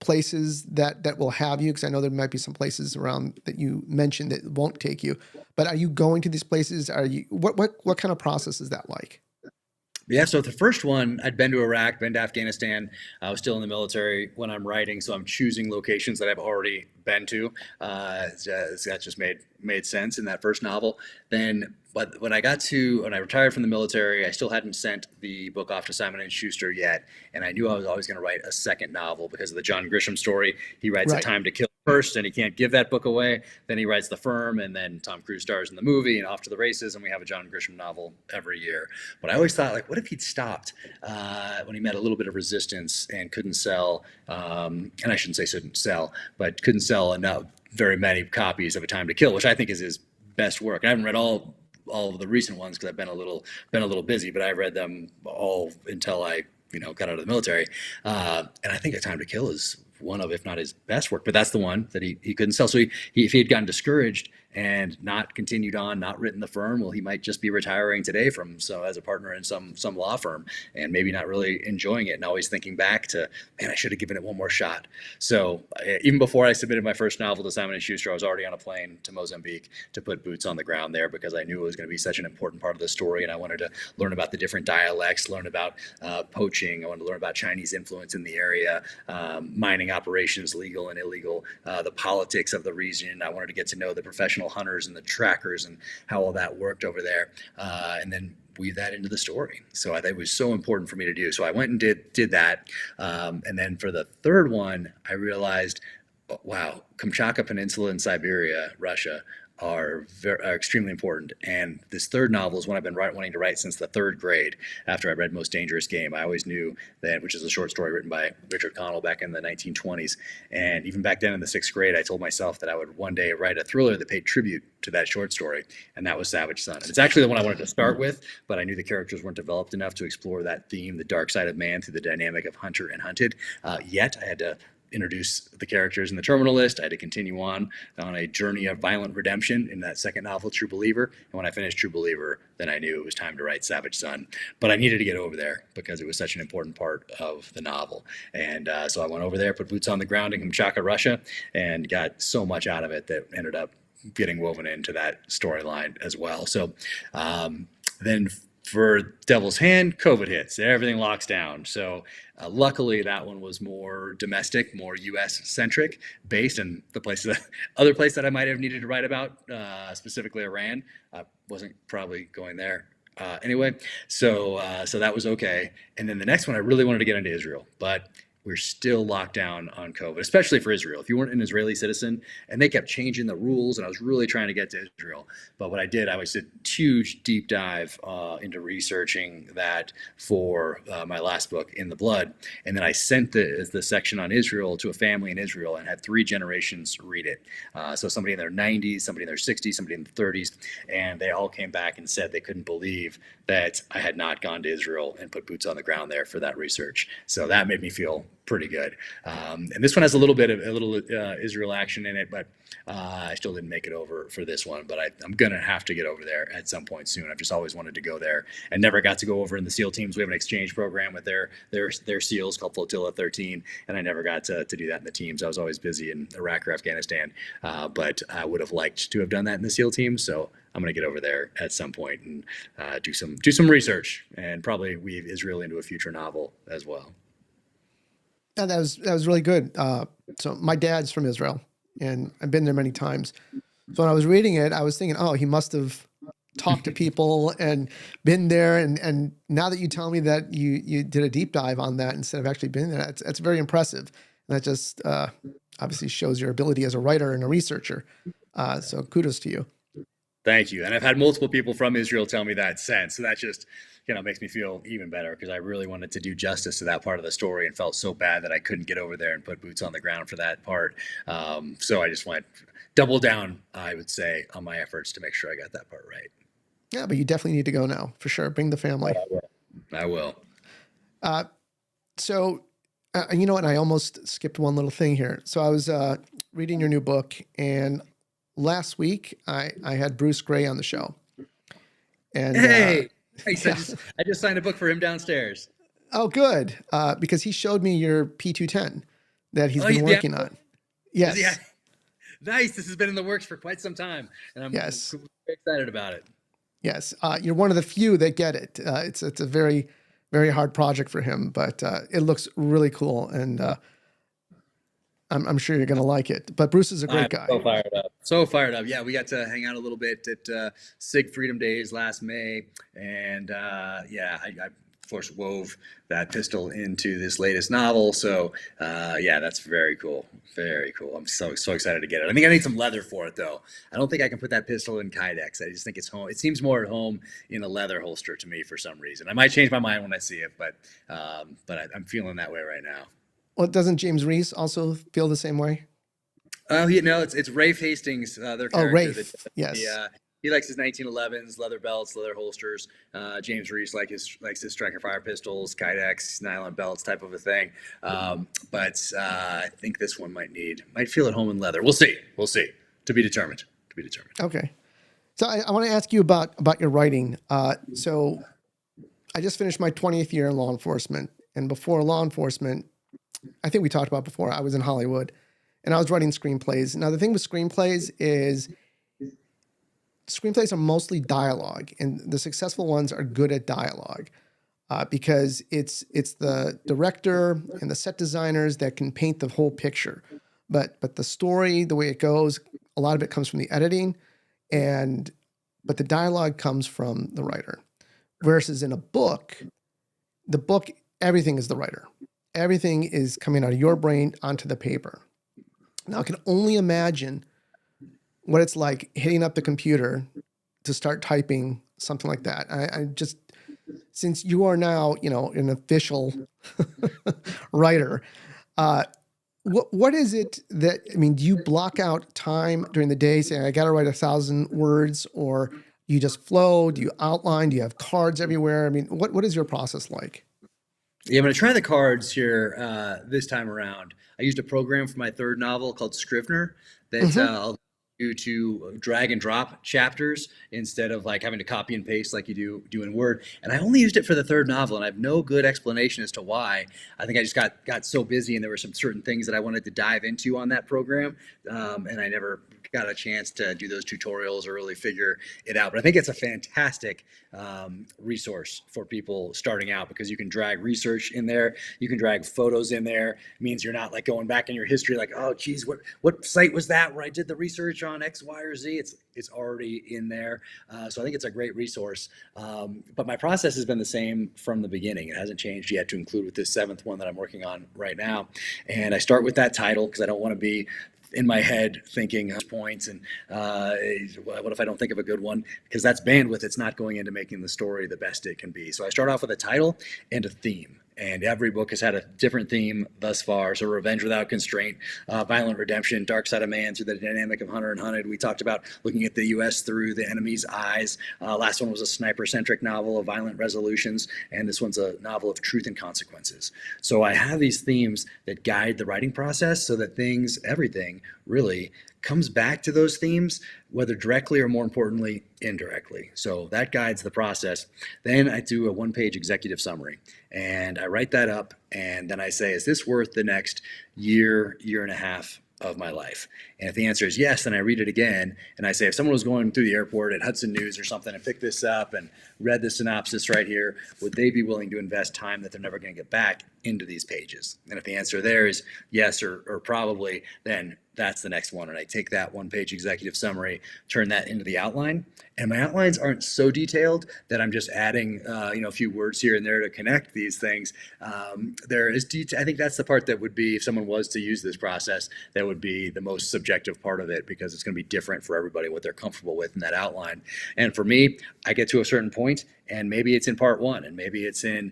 places that will have you? Because I know there might be some places around that you mentioned that won't take you, but are you going to these places? Are you, what kind of process is that like? Yeah, so the first one, I'd been to Iraq, been to Afghanistan. I was still in the military when I'm writing, so I'm choosing locations that I've already been to. That just made sense in that first novel. But when I retired from the military, I still hadn't sent the book off to Simon & Schuster yet, and I knew I was always going to write a second novel because of the John Grisham story. He writes A Time to Kill first, and he can't give that book away. Then he writes The Firm, and then Tom Cruise stars in the movie, and Off to the Races, and we have a John Grisham novel every year. But I always thought, like, what if he'd stopped when he met a little bit of resistance and couldn't sell, and I shouldn't say couldn't sell, but couldn't sell enough, very many copies of A Time to Kill, which I think is his best work. I haven't read all of the recent ones because I've been a little busy, but I read them all until I got out of the military, and I think A Time to Kill is one of, if not his best work, but that's the one that he couldn't sell. So if he had gotten discouraged and not continued on, not written The Firm, well, he might just be retiring today as a partner in some law firm, and maybe not really enjoying it, and always thinking back to, man, I should have given it one more shot. So even before I submitted my first novel to Simon & Schuster, I was already on a plane to Mozambique to put boots on the ground there, because I knew it was going to be such an important part of the story, and I wanted to learn about the different dialects, learn about poaching. I wanted to learn about Chinese influence in the area, mining operations, legal and illegal, the politics of the region. I wanted to get to know the professional hunters and the trackers and how all that worked over there, and then weave that into the story. So I think it was so important for me to do. So I went and did that, and then for the third one, I realized, wow, Kamchatka Peninsula in Siberia, Russia, are extremely important. And this third novel is one I've been wanting to write since the third grade. After I read Most Dangerous Game, I always knew that, which is a short story written by Richard Connell back in the 1920s. And even back then in the sixth grade, I told myself that I would one day write a thriller that paid tribute to that short story, and that was Savage Son. And it's actually the one I wanted to start with, but I knew the characters weren't developed enough to explore that theme, the dark side of man, through the dynamic of hunter and hunted. Yet I had to introduce the characters in the terminal list. I had to continue on a journey of violent redemption in that second novel, True Believer. And when I finished True Believer, then I knew it was time to write Savage Son. But I needed to get over there because it was such an important part of the novel. And so I went over there, put boots on the ground in Kamchatka, Russia, and got so much out of it that ended up getting woven into that storyline as well. So then for Devil's Hand, COVID hits. Everything locks down. So luckily, that one was more domestic, more U.S.-centric, based in the other place that I might have needed to write about, specifically Iran. I wasn't probably going there anyway. So that was okay. And then the next one, I really wanted to get into Israel, but we're still locked down on COVID, especially for Israel. If you weren't an Israeli citizen, and they kept changing the rules, and I was really trying to get to Israel. But what I did, I was a huge deep dive into researching that for my last book, In the Blood. And then I sent the section on Israel to a family in Israel and had 3 generations read it. So somebody in their 90s, somebody in their 60s, somebody in their 30s, and they all came back and said they couldn't believe that I had not gone to Israel and put boots on the ground there for that research. So that made me feel pretty good. And this one has a little bit of Israel action in it, but I still didn't make it over for this one. But I'm gonna have to get over there at some point soon. I've just always wanted to go there and never got to go over in the SEAL teams. We have an exchange program with their SEALs called Flotilla 13, and I never got to do that in the teams. I was always busy in Iraq or Afghanistan, but I would have liked to have done that in the SEAL teams. So I'm going to get over there at some point and do some research and probably weave Israel into a future novel as well. Yeah, that was really good. So my dad's from Israel, and I've been there many times. So when I was reading it, I was thinking, oh, he must have talked to people and been there. And now that you tell me that you did a deep dive on that instead of actually being there, that's very impressive. And that just obviously shows your ability as a writer and a researcher. So kudos to you. Thank you. And I've had multiple people from Israel tell me that since. So that just, makes me feel even better because I really wanted to do justice to that part of the story and felt so bad that I couldn't get over there and put boots on the ground for that part. So I just went double down, I would say, on my efforts to make sure I got that part right. Yeah, but you definitely need to go now for sure. Bring the family. I will. So, you know what? I almost skipped one little thing here. So I was reading your new book, and last week I had Bruce Gray on the show. And hey, yeah. I just signed a book for him downstairs. Oh, good. Because he showed me your P210 that he's been working on. Yes. Yeah. Nice. This has been in the works for quite some time, and I'm very excited about it. Yes. You're one of the few that get it. It's a very, very hard project for him, but it looks really cool, and I'm sure you're going to like it. But Bruce is a great guy. So fired up. So fired up. Yeah, we got to hang out a little bit at SIG Freedom Days last May. And I of course, wove that pistol into this latest novel. So that's very cool. Very cool. I'm so excited to get it. I think I need some leather for it, though. I don't think I can put that pistol in Kydex. I just think it's home. It seems more at home in a leather holster to me for some reason. I might change my mind when I see it, but I'm feeling that way right now. Well, doesn't James Reese also feel the same way? Oh, it's Rafe Hastings, their character. Oh, Rafe, yes. He likes his 1911s, leather belts, leather holsters. James Reese likes his striker fire pistols, Kydex, nylon belts, type of a thing. But I think this one might feel at home in leather. We'll see. To be determined. Okay. So I want to ask you about your writing. So I just finished my 20th year in law enforcement, and before law enforcement, I think we talked about before, I was in Hollywood, and I was writing screenplays. Now, the thing with screenplays is screenplays are mostly dialogue, and the successful ones are good at dialogue because it's the director and the set designers that can paint the whole picture. But the story, the way it goes, a lot of it comes from the editing, but the dialogue comes from the writer. Versus in a book, everything is the writer. Everything is coming out of your brain onto the paper. Now, I can only imagine what it's like hitting up the computer to start typing something like that. I just, since you are now, an official writer, what is it that, do you block out time during the day saying, I got to write 1,000 words, or you just flow? Do you outline? Do you have cards everywhere? What is your process like? Yeah, I'm going to try the cards here this time around. I used a program for my third novel called Scrivener that I'll do to drag and drop chapters instead of like having to copy and paste like you do in Word. And I only used it for the third novel, and I have no good explanation as to why. I think I just got so busy, and there were some certain things that I wanted to dive into on that program, and I never got a chance to do those tutorials or really figure it out. But I think it's a fantastic resource for people starting out, because you can drag research in there, you can drag photos in there. It means you're not like going back in your history like, oh geez, what site was that where I did the research on X, Y, or Z? It's already in there. So I think it's a great resource. But my process has been the same from the beginning. It hasn't changed yet to include with this 7th one that I'm working on right now. And I start with that title because I don't want to be in my head thinking points and what if I don't think of a good one, because that's bandwidth. It's not going into making the story the best it can be. So I start off with a title and a theme, And every book has had a different theme thus far. So Revenge Without Constraint, Violent Redemption, Dark Side of Man, through the dynamic of Hunter and Hunted. We talked about looking at the U.S. through the enemy's eyes. Last one was a sniper-centric novel of violent resolutions, and this one's a novel of truth and consequences. So I have these themes that guide the writing process so that everything really comes back to those themes, whether directly or more importantly, indirectly. So that guides the process. Then I do a one-page executive summary and I write that up, and then I say, is this worth the next year, year and a half of my life? And if the answer is yes, then I read it again and I say, if someone was going through the airport at Hudson News or something and picked this up and read the synopsis right here, would they be willing to invest time that they're never going to get back into these pages? And if the answer there is yes or probably, then that's the next one. And I take that one-page executive summary, turn that into the outline. And my outlines aren't so detailed that I'm just adding, a few words here and there to connect these things. There is I think that's the part that would be, if someone was to use this process, that would be the most subjective part of it, because it's going to be different for everybody what they're comfortable with in that outline. And for me, I get to a certain point, and maybe it's in part one, and maybe it's in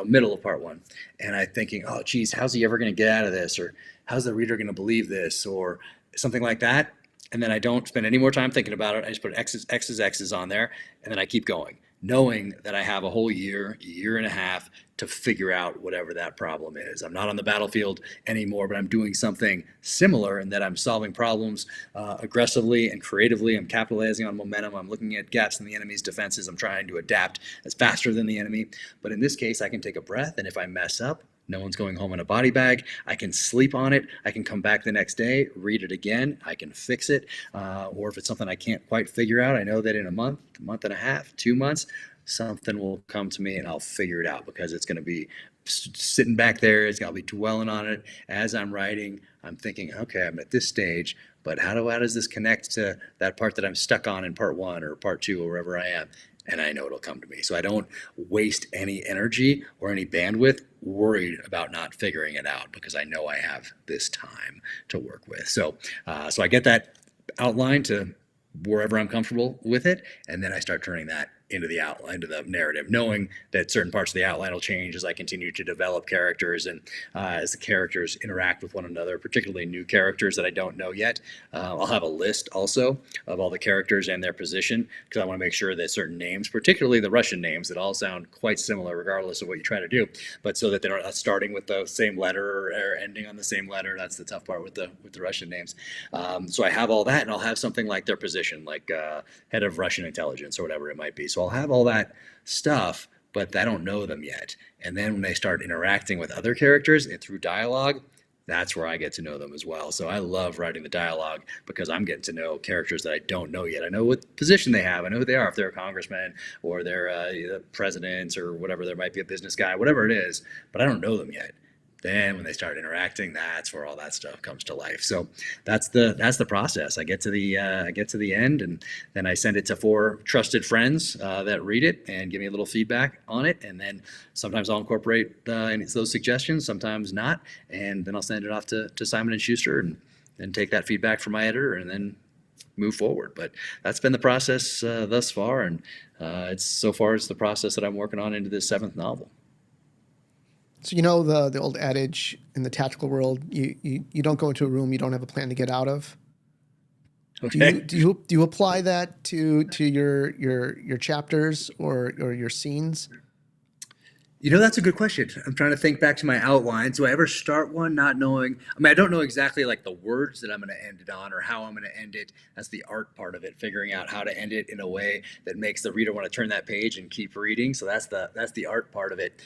middle of part one, and I'm thinking, oh geez, how's he ever going to get out of this, or how's the reader going to believe this, or something like that. And then I don't spend any more time thinking about it. I just put X's on there, and then I keep going, knowing that I have a whole year and a half to figure out whatever that problem is. I'm not on the battlefield anymore, but I'm doing something similar in that I'm solving problems aggressively and creatively. I'm capitalizing on momentum. I'm looking at gaps in the enemy's defenses. I'm trying to adapt as faster than the enemy. But in this case, I can take a breath, and if I mess up, no one's going home in a body bag. I can sleep on it. I can come back the next day, read it again. I can fix it. Or if it's something I can't quite figure out, I know that in a month and a half, 2 months, something will come to me and I'll figure it out, because it's going to be sitting back there. It's going to be dwelling on it as I'm writing. I'm thinking, okay, I'm at this stage, but how does this connect to that part that I'm stuck on in part one or part two or wherever I am? And I know it'll come to me. So I don't waste any energy or any bandwidth worried about not figuring it out, because I know I have this time to work with. So I get that outline to wherever I'm comfortable with it, and then I start turning that into the outline, into the narrative, knowing that certain parts of the outline will change as I continue to develop characters and as the characters interact with one another, particularly new characters that I don't know yet. I'll have a list also of all the characters and their position, because I want to make sure that certain names, particularly the Russian names, that all sound quite similar regardless of what you try to do, but so that they're not starting with the same letter or ending on the same letter. That's the tough part with the Russian names. So I have all that, and I'll have something like their position, like head of Russian intelligence or whatever it might be. So I'll have all that stuff, but I don't know them yet. And then when they start interacting with other characters and through dialogue, that's where I get to know them as well. So I love writing the dialogue, because I'm getting to know characters that I don't know yet. I know what position they have. I know who they are, if they're a congressman or they're presidents or whatever. There might be a business guy, whatever it is, but I don't know them yet. Then when they start interacting, that's where all that stuff comes to life. So that's the process. I get to the end, and then I send it to 4 trusted friends that read it and give me a little feedback on it. And then sometimes I'll incorporate those suggestions, sometimes not. And then I'll send it off to Simon and Schuster, and then take that feedback from my editor, and then move forward. But that's been the process thus far, and it's the process that I'm working on into this 7th novel. So the old adage in the tactical world, you don't go into a room you don't have a plan to get out of. Okay. Do you apply that to your chapters or your scenes? That's a good question. I'm trying to think back to my outline. Do I ever start one not knowing? I don't know exactly like the words that I'm going to end it on or how I'm going to end it. That's the art part of it, figuring out how to end it in a way that makes the reader want to turn that page and keep reading. So that's the art part of it.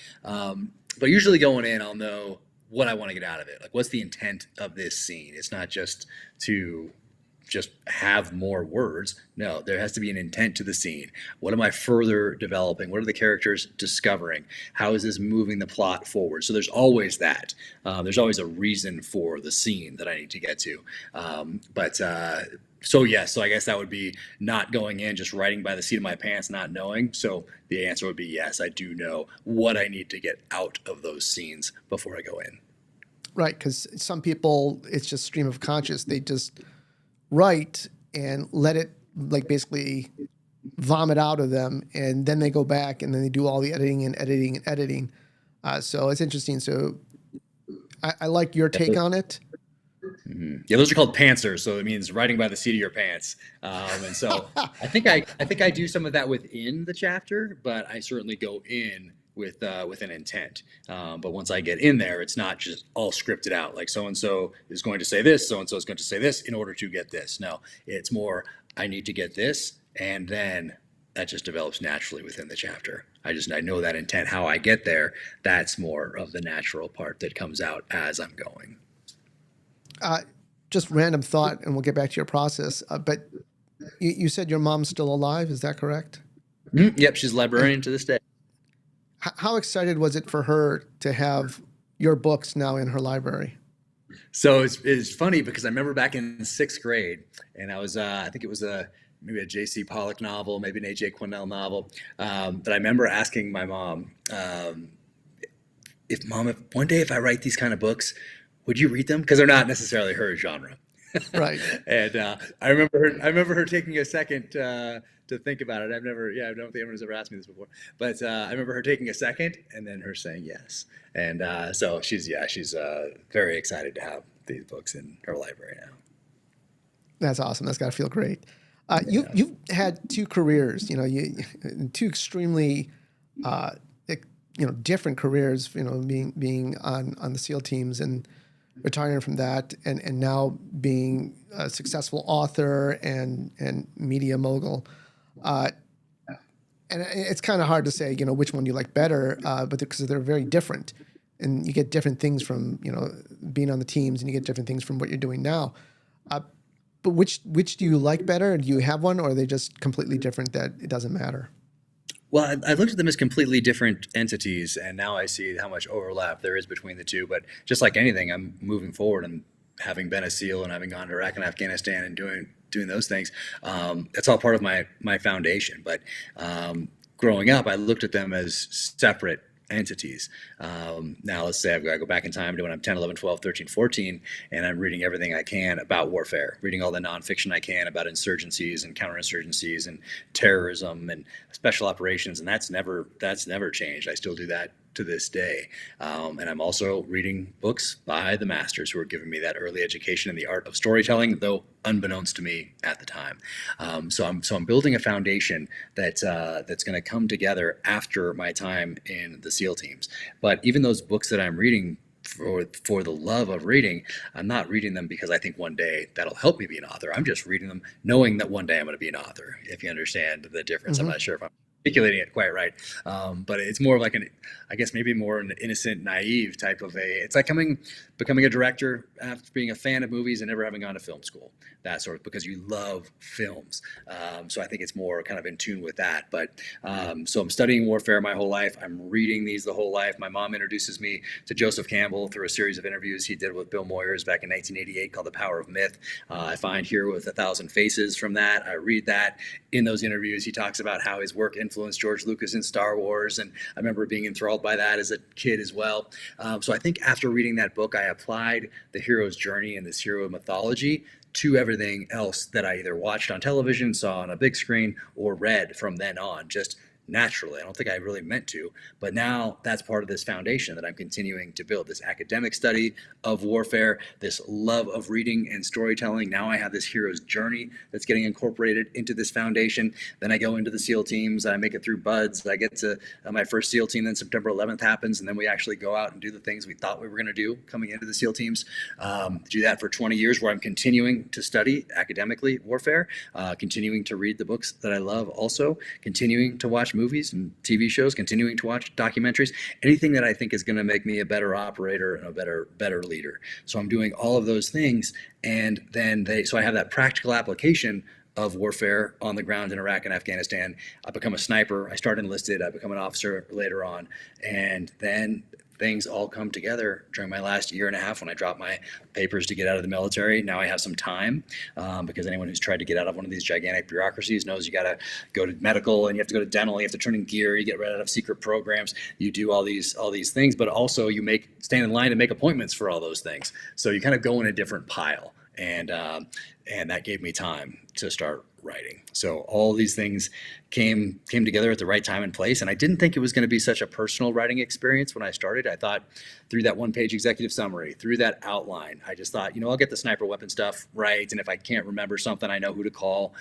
But usually going in, I'll know what I want to get out of it. Like, what's the intent of this scene? It's not just to have more words. No, there has to be an intent to the scene. What am I further developing? What are the characters discovering? How is this moving the plot forward? So there's always that. There's always a reason for the scene that I need to get to. So I guess that would be not going in, just writing by the seat of my pants, not knowing. So the answer would be yes, I do know what I need to get out of those scenes before I go in. Right, because some people, it's just stream of conscious. They just write and let it basically vomit out of them, and then they go back and then they do all the editing and editing and editing. So it's interesting. So I like your take on it. Yeah, those are called pantsers, so it means writing by the seat of your pants. And so I think I do some of that within the chapter, but I certainly go in with an intent. But once I get in there, it's not just all scripted out. Like so and so is going to say this, so and so is going to say this in order to get this. No, it's more I need to get this, and then that just develops naturally within the chapter. I know that intent. How I get there, that's more of the natural part that comes out as I'm going. Just random thought, and we'll get back to your process. But you said your mom's still alive. Is that correct? Yep, she's a librarian to this day. How excited was it for her to have your books now in her library? So it's funny because I remember back in sixth grade, and I was I think it was maybe a J.C. Pollock novel, maybe an A.J. Quinnell novel. But I remember asking my mom, if one day if I write these kind of books, would you read them? Because they're not necessarily her genre. Right. And I remember her taking a second to think about it. I don't think anyone's ever asked me this before, but I remember her taking a second and then her saying yes. And so she's very excited to have these books in her library now. That's awesome. That's got to feel great. You've had two careers, two extremely, different careers, being on the SEAL teams and retiring from that, and now being a successful author and media mogul. And it's kind of hard to say, which one you like better, but because they're very different, and you get different things from, being on the teams, and you get different things from what you're doing now. But which do you like better? Do you have one, or are they just completely different that it doesn't matter? Well, I looked at them as completely different entities, and now I see how much overlap there is between the two. But just like anything, I'm moving forward, and having been a SEAL and having gone to Iraq and Afghanistan and doing those things, that's all part of my foundation. But growing up, I looked at them as separate entities. Now let's say I go back in time to when I'm 10, 11, 12, 13, 14, and I'm reading everything I can about warfare, reading all the nonfiction I can about insurgencies and counterinsurgencies and terrorism and special operations, and that's never changed. I still do that to this day. And I'm also reading books by the masters who are giving me that early education in the art of storytelling, though unbeknownst to me at the time. So I'm building a foundation that's going to come together after my time in the SEAL teams. But even those books that I'm reading for the love of reading, I'm not reading them because I think one day that'll help me be an author. I'm just reading them knowing that one day I'm going to be an author. If you understand the difference, I'm not sure if I'm articulating it quite right, but it's more of like maybe more an innocent, naive type of it's like becoming a director after being a fan of movies and never having gone to film school, that sort of, because you love films. So I think it's more kind of in tune with that. But so I'm studying warfare my whole life. I'm reading these the whole life. My mom introduces me to Joseph Campbell through a series of interviews he did with Bill Moyers back in 1988 called The Power of Myth. I find Hero with a Thousand Faces from that. I read that. In those interviews, he talks about how his work influenced George Lucas in Star Wars, and I remember being enthralled by that as a kid as well. So I think after reading that book, I applied the hero's journey and this hero mythology to everything else that I either watched on television, saw on a big screen, or read from then on, just naturally. I don't think I really meant to, but now that's part of this foundation that I'm continuing to build, this academic study of warfare, this love of reading and storytelling. Now I have this hero's journey that's getting incorporated into this foundation. Then I go into the SEAL teams, I make it through BUDS, I get to my first SEAL team, then September 11th happens, and then we actually go out and do the things we thought we were going to do coming into the SEAL teams. Do that for 20 years where I'm continuing to study academically warfare, continuing to read the books that I love also, continuing to watch movies and TV shows, continuing to watch documentaries, anything that I think is going to make me a better operator and a better leader. So I'm doing all of those things, and then so I have that practical application of warfare on the ground in Iraq and Afghanistan. I become a sniper. I start enlisted. I become an officer later on, and then things all come together during my last year and a half when I dropped my papers to get out of the military. Now I have some time because anyone who's tried to get out of one of these gigantic bureaucracies knows you got to go to medical and you have to go to dental. You have to turn in gear. You get right out of secret programs. You do all these things, but also you stand in line to make appointments for all those things. So you kind of go in a different pile, and that gave me time to start writing. So all these things came together at the right time and place. And I didn't think it was going to be such a personal writing experience when I started. I thought through that one-page executive summary, through that outline, I just thought, I'll get the sniper weapon stuff right. And if I can't remember something, I know who to call.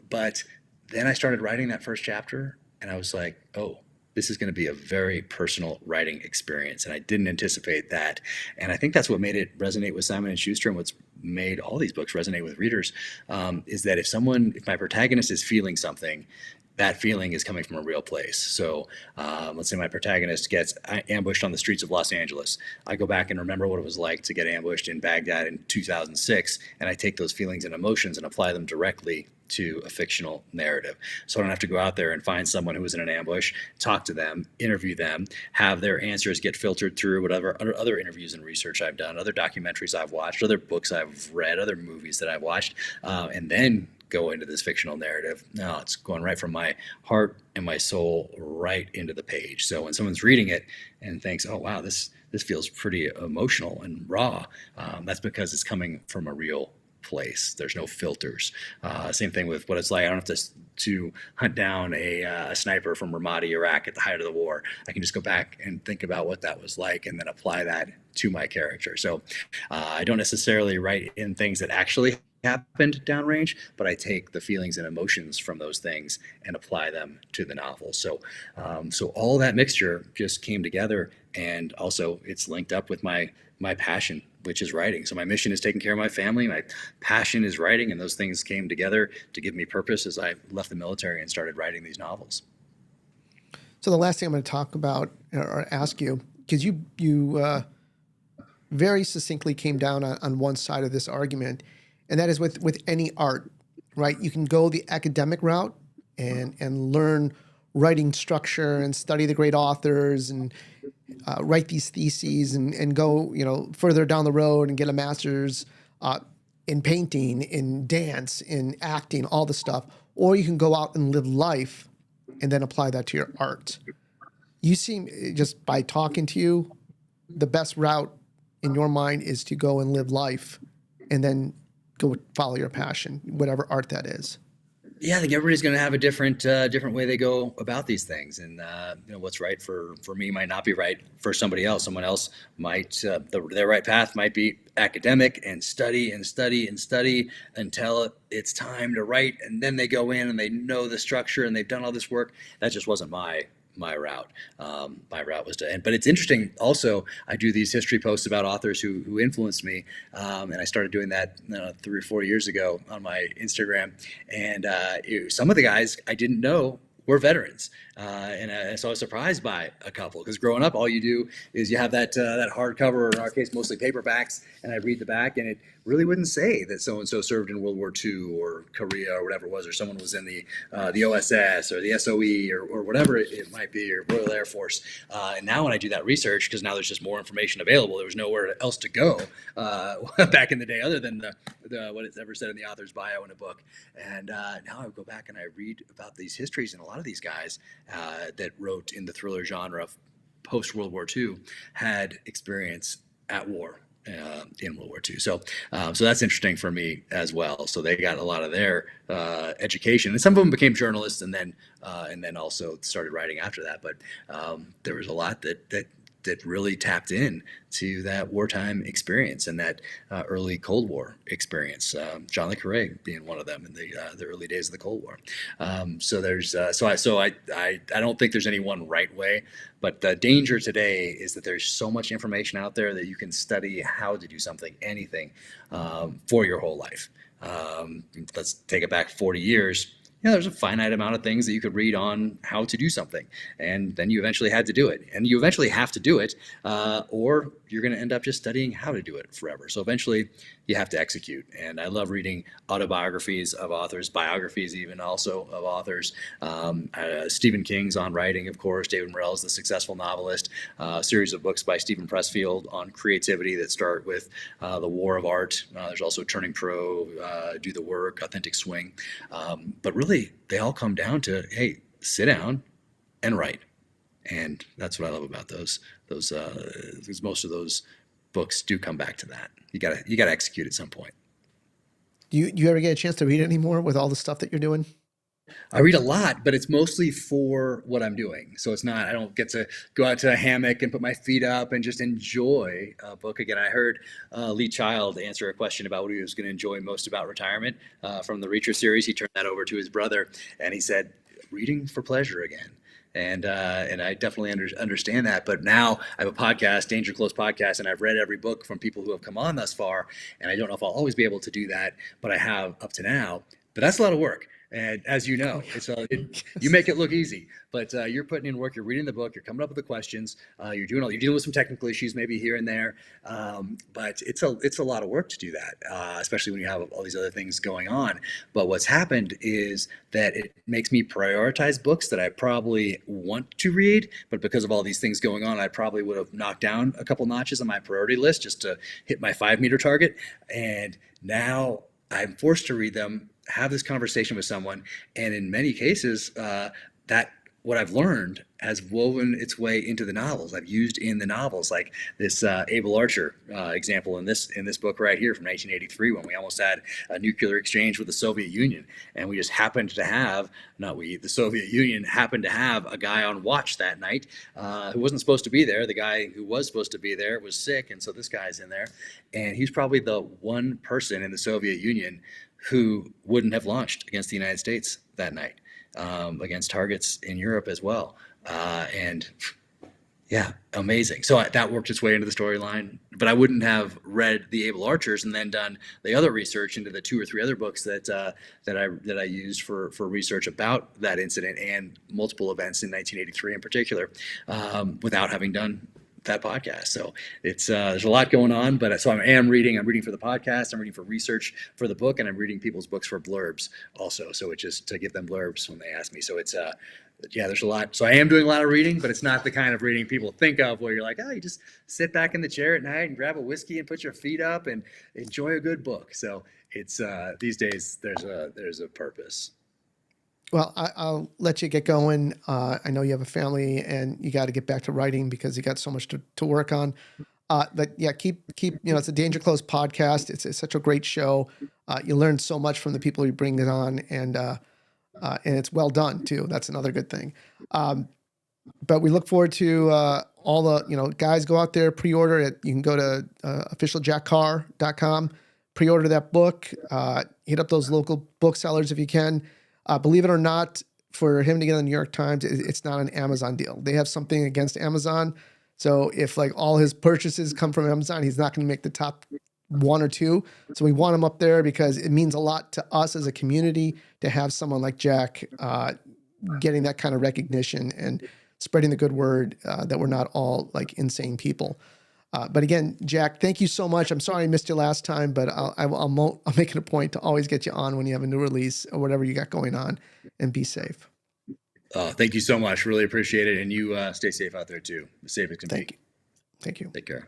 But then I started writing that first chapter, and I was like, oh, this is going to be a very personal writing experience. And I didn't anticipate that. And I think that's what made it resonate with Simon & Schuster, and what's made all these books resonate with readers, is that if my protagonist is feeling something, that feeling is coming from a real place. So let's say my protagonist gets ambushed on the streets of Los Angeles. I go back and remember what it was like to get ambushed in Baghdad in 2006, and I take those feelings and emotions and apply them directly to a fictional narrative. So I don't have to go out there and find someone who was in an ambush, talk to them, interview them, have their answers get filtered through whatever other interviews and research I've done, other documentaries I've watched, other books I've read, other movies that I've watched, and then go into this fictional narrative. No, it's going right from my heart and my soul right into the page. So when someone's reading it and thinks, oh, wow, this feels pretty emotional and raw, that's because it's coming from a real place. There's no filters. Same thing with what it's like. I don't have to hunt down a sniper from Ramadi, Iraq at the height of the war. I can just go back and think about what that was like and then apply that to my character. So I don't necessarily write in things that actually happened downrange, but I take the feelings and emotions from those things and apply them to the novel. So all that mixture just came together, and also it's linked up with my passion, which is writing. So my mission is taking care of my family. My passion is writing, and those things came together to give me purpose as I left the military and started writing these novels. So the last thing I'm going to talk about or ask you, because you very succinctly came down on one side of this argument, and that is with any art, right? You can go the academic route and learn writing structure and study the great authors and write these theses and go further down the road and get a master's in painting, in dance, in acting, all the stuff. Or you can go out and live life and then apply that to your art. You seem, just by talking to you, the best route in your mind is to go and live life and then go follow your passion, whatever art that is. Yeah, I think everybody's going to have a different way they go about these things, and what's right for me might not be right for somebody else. Someone else might their right path might be academic and study and study and study until it's time to write, and then they go in and they know the structure and they've done all this work. That just wasn't my route. My route was to end. But it's interesting also, I do these history posts about authors who influenced me. And I started doing that 3 or 4 years ago on my Instagram. And some of the guys I didn't know were veterans. And so I was surprised by a couple, because growing up, all you do is you have that hardcover, or in our case, mostly paperbacks, and I read the back, and it really wouldn't say that so-and-so served in World War II or Korea or whatever it was, or someone was in the OSS or the SOE or whatever it might be, or Royal Air Force. And now when I do that research, because now there's just more information available, there was nowhere else to go back in the day other than the what it's ever said in the author's bio in a book. And now I go back and I read about these histories, and a lot of these guys that wrote in the thriller genre post World War II had experience at war in World War II. So that's interesting for me as well. So they got a lot of their education, and some of them became journalists, and then also started writing after that. But there was a lot that really tapped in to that wartime experience and that early Cold War experience. John le Carré being one of them in the early days of the Cold War. So there's I don't think there's any one right way, but the danger today is that there's so much information out there that you can study how to do something, anything, for your whole life. Let's take it back 40 years. There's a finite amount of things that you could read on how to do something, and then you eventually had to do it, and you eventually have to do it, or you're going to end up just studying how to do it forever. So eventually you have to execute. And I love reading autobiographies of authors, biographies even also of authors. Stephen King's on writing, of course. David Morrell's The Successful Novelist. A series of books by Stephen Pressfield on creativity that start with the war of art. There's also Turning Pro, Do the Work, Authentic Swing. But really, they all come down to, hey, sit down and write. And that's what I love about those because most of those books do come back to that. You gotta execute at some point. Do you ever get a chance to read it anymore with all the stuff that you're doing? I read a lot, but it's mostly for what I'm doing. So it's not, I don't get to go out to a hammock and put my feet up and just enjoy a book. Again, I heard Lee Child answer a question about what he was going to enjoy most about retirement from the Reacher series. He turned that over to his brother, and he said, reading for pleasure again. And I definitely understand that. But now I have a podcast, Danger Close podcast, and I've read every book from people who have come on thus far. And I don't know if I'll always be able to do that, but I have up to now. But that's a lot of work. And as you know, you make it look easy, but you're putting in work. You're reading the book. You're coming up with the questions. You're dealing with some technical issues maybe here and there, but it's a lot of work to do that, especially when you have all these other things going on. But what's happened is that it makes me prioritize books that I probably want to read, but because of all these things going on, I probably would have knocked down a couple notches on my priority list just to hit my 5-meter target. And now I'm forced to read them, have this conversation with someone, and in many cases, that what I've learned has woven its way into the novels. I've used in the novels, like this Able Archer example in this book right here from 1983, when we almost had a nuclear exchange with the Soviet Union, and we just happened to have, the Soviet Union happened to have a guy on watch that night who wasn't supposed to be there. The guy who was supposed to be there was sick, and so this guy's in there, and he's probably the one person in the Soviet Union who wouldn't have launched against the United States that night, against targets in Europe as well. And yeah, amazing. So that worked its way into the storyline, but I wouldn't have read The Able Archers and then done the other research into the 2 or 3 other books that I used for research about that incident and multiple events in 1983 in particular, without having done that podcast. So it's there's a lot going on, but so I'm reading for the podcast, I'm reading for research for the book, and I'm reading people's books for blurbs also. So it's just to give them blurbs when they ask me. So it's yeah, there's a lot. So I am doing a lot of reading, but it's not the kind of reading people think of where you're like, oh, you just sit back in the chair at night and grab a whiskey and put your feet up and enjoy a good book. So it's these days there's a purpose. Well, I'll let you get going. I know you have a family and you got to get back to writing because you got so much to work on. But yeah, keep, it's a Danger Close podcast. It's such a great show. You learn so much from the people you bring it on, and it's well done too. That's another good thing. But we look forward to all the, guys, go out there, pre-order it. You can go to officialjackcarr.com, pre-order that book, hit up those local booksellers if you can. Believe it or not, for him to get on the New York Times, it's not an Amazon deal. They have something against Amazon. So if like all his purchases come from Amazon, he's not going to make the top 1 or 2. So we want him up there because it means a lot to us as a community to have someone like Jack getting that kind of recognition and spreading the good word that we're not all like insane people. But again, Jack, thank you so much. I'm sorry I missed you last time, but I'll make it a point to always get you on when you have a new release or whatever you got going on, and be safe. Thank you so much. Really appreciate it. And you stay safe out there too. As safe as can be. Thank you. Take care.